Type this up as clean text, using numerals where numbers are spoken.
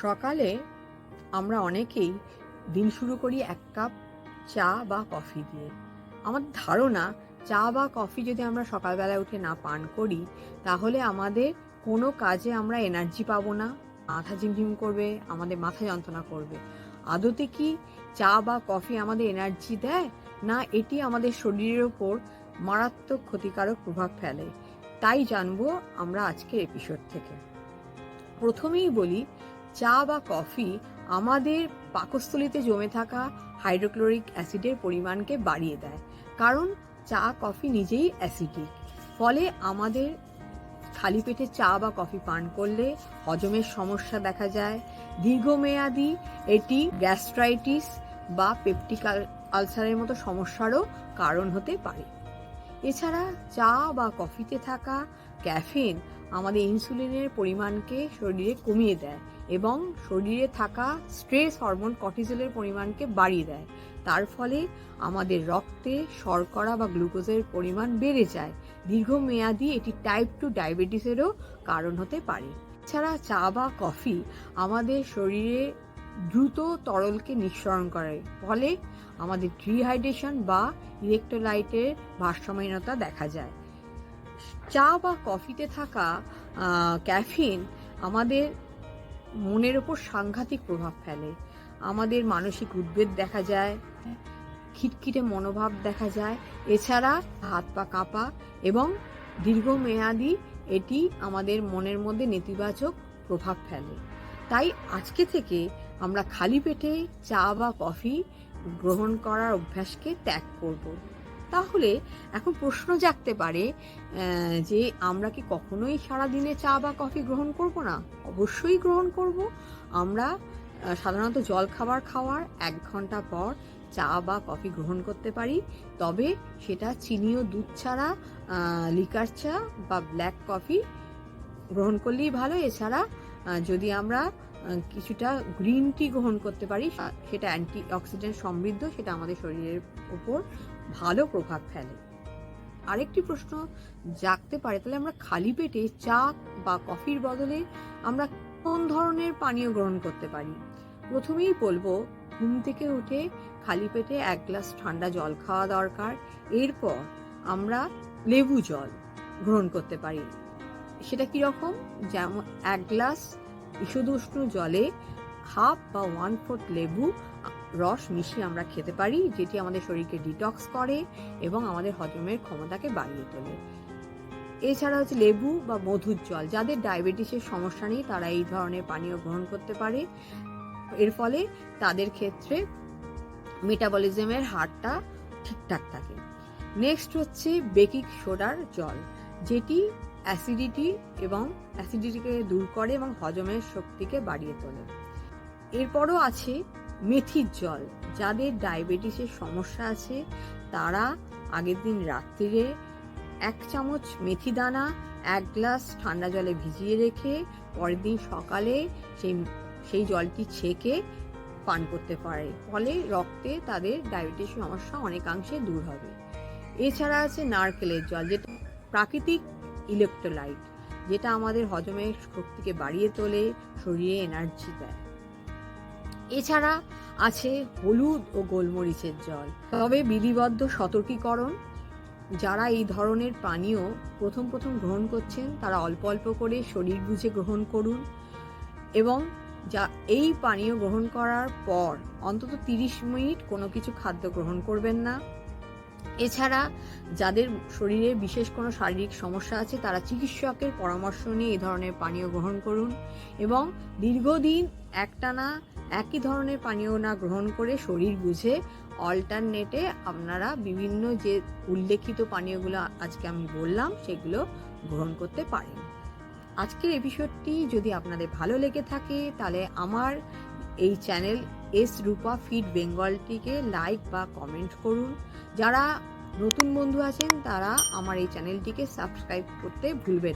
সকালে আমরা অনেকেই দিন শুরু করি এক কাপ চা বা কফি দিয়ে। আমার ধারণা চা বা কফি যদি আমরা সকালবেলায় উঠে না পান করি, তাহলে আমাদের কোনো কাজে আমরা এনার্জি পাবো না, মাথা ঝিমঝিম করবে, আমাদের মাথা যন্ত্রণা করবে। আদতে কি চা বা কফি আমাদের এনার্জি দেয়, না এটি আমাদের শরীরের ওপর মারাত্মক ক্ষতিকারক প্রভাব ফেলে? তাই জানবো আমরা আজকের এপিসোড থেকে। প্রথমেই বলি, চা বা কফি আমাদের পাকস্থলীতে জমে থাকা হাইড্রোক্লোরিক অ্যাসিডের পরিমাণকে বাড়িয়ে দেয়, কারণ চা কফি নিজেই অ্যাসিডিক। ফলে আমাদের খালি পেটে চা বা কফি পান করলে হজমের সমস্যা দেখা যায়। দীর্ঘমেয়াদী এটি গ্যাস্ট্রাইটিস বা পেপটিক আলসারের মতো সমস্যারও কারণ হতে পারে। এছাড়া চা বা কফিতে থাকা ক্যাফিন আমাদের ইনসুলিনের পরিমাণকে শরীরে কমিয়ে দেয় এবং শরীরে থাকা স্ট্রেস হরমোন কর্টিসলের পরিমাণকে বাড়িয়ে দেয়। তার ফলে আমাদের রক্তে শর্করা বা গ্লুকোজের পরিমাণ বেড়ে যায়। দীর্ঘমেয়াদী এটি টাইপ 2 ডায়াবেটিসেরও কারণ হতে পারে। এছাড়া চা বা কফি আমাদের শরীরে দ্রুত তরলকে নিঃসরণ করে, ফলে আমাদের ডিহাইড্রেশন বা ইলেক্ট্রোলাইটের ভারসাম্যহীনতা দেখা যায়। চা বা কফিতে থাকা ক্যাফিন আমাদের মনের ওপর সাংঘাতিক প্রভাব ফেলে। আমাদের মানসিক উদ্বেগ দেখা যায়, খিটখিটে মনোভাব দেখা যায়। এছাড়া হাত পা কাঁপা এবং দীর্ঘমেয়াদী এটি আমাদের মনের মধ্যে নেতিবাচক প্রভাব ফেলে। তাই আজকে থেকে আমরা খালি পেটে চা বা কফি গ্রহণ করার অভ্যাসকে ত্যাগ করব। তাহলে এখন প্রশ্ন জাগতে পারে যে আমরা কি কখনোই সারাদিনে চা বা কফি গ্রহণ করব না? অবশ্যই গ্রহণ করব। আমরা সাধারণত জল খাবার খাওয়ার 1 ঘন্টা পর চা বা কফি গ্রহণ করতে পারি, তবে সেটা চিনি ও দুধ ছাড়া লিকার চা বা ব্ল্যাক কফি গ্রহণ করলেই ভালো। এছাড়া যদি আমরা কিছুটা গ্রিন টি গ্রহণ করতে পারি, সেটা অ্যান্টি অক্সিডেন্ট সমৃদ্ধ, সেটা আমাদের শরীরের উপর ভালো প্রভাব ফেলে। আরেকটি প্রশ্ন জাগতে পারে, তাহলে আমরা খালি পেটে চা বা কফির বদলে আমরা কোন ধরনের পানীয় গ্রহণ করতে পারি? প্রথমেই বলবো, ঘুম থেকে উঠে খালি পেটে 1 গ্লাস ঠান্ডা জল খাওয়া দরকার। এরপর আমরা লেবু জল গ্রহণ করতে পারি। সেটা কিরকম? যেমন 1 গ্লাস ঈষদুষ্ণ জলে 1/2 বা 1/4 লেবু রস মিশিয়ে আমরা খেতে পারি, যেটি আমাদের শরীরকে ডিটক্স করে এবং আমাদের হজমের ক্ষমতাকে বাড়িয়ে তোলে। এছাড়া হচ্ছে লেবু বা মধুর জল, যাদের ডায়াবেটিসের সমস্যা নেই তারা এই ধরনের পানীয় গ্রহণ করতে পারে। এর ফলে তাদের ক্ষেত্রে মেটাবলিজমের হারটা ঠিকঠাক থাকে। নেক্সট হচ্ছে বেকিং সোডার জল, যেটি অ্যাসিডিটিকে দূর করে এবং হজমের শক্তিকে বাড়িয়ে তোলে। এরপরও আছে মেথির জল, যাদের ডায়াবেটিসের সমস্যা আছে তারা আগের দিন রাত্রিরে 1 চামচ মেথি দানা 1 গ্লাস ঠান্ডা জলে ভিজিয়ে রেখে পরের দিন সকালে সেই জলটি ছেঁকে পান করতে পারে। ফলে রক্তে তাদের ডায়াবেটিস সমস্যা অনেকাংশে দূর হবে। এছাড়া আছে নারকেলের জল, যেটা প্রাকৃতিক ইলেক্ট্রোলাইট, যেটা আমাদের হজমের শক্তিকে বাড়িয়ে তোলে, শরীরে এনার্জি দেয়। এছাড়া আছে হলুদ ও গোলমরিচের জল। তবে বিধিবদ্ধ সতর্কীকরণ, যারা এই ধরনের পানীয় প্রথম গ্রহণ করছেন তারা অল্প অল্প করে শরীর বুঝে গ্রহণ করুন এবং এই পানীয় গ্রহণ করার পর অন্তত 30 মিনিট কোনো কিছু খাদ্য গ্রহণ করবেন না। এছাড়া যাদের শরীরে বিশেষ কোনো শারীরিক সমস্যা আছে তারা চিকিৎসকের পরামর্শ নিয়ে এই ধরনের পানীয় গ্রহণ করুন এবং দীর্ঘদিন একটানা একই ধরনের পানীয় না গ্রহণ করে শরীর বুঝে অল্টারনেটে আপনারা বিভিন্ন যে উল্লেখিত পানীয়গুলো আজকে আমি বললাম সেগুলো গ্রহণ করতে পারেন। আজকের এপিসোডটি যদি আপনাদের ভালো লেগে থাকে তাহলে আমার এই চ্যানেল এস রূপা ফিড বেঙ্গলটিকে লাইক বা কমেন্ট করুন। যারা নতুন বন্ধু আছেন তারা আমার এই চ্যানেলটিকে সাবস্ক্রাইব করতে ভুলবেন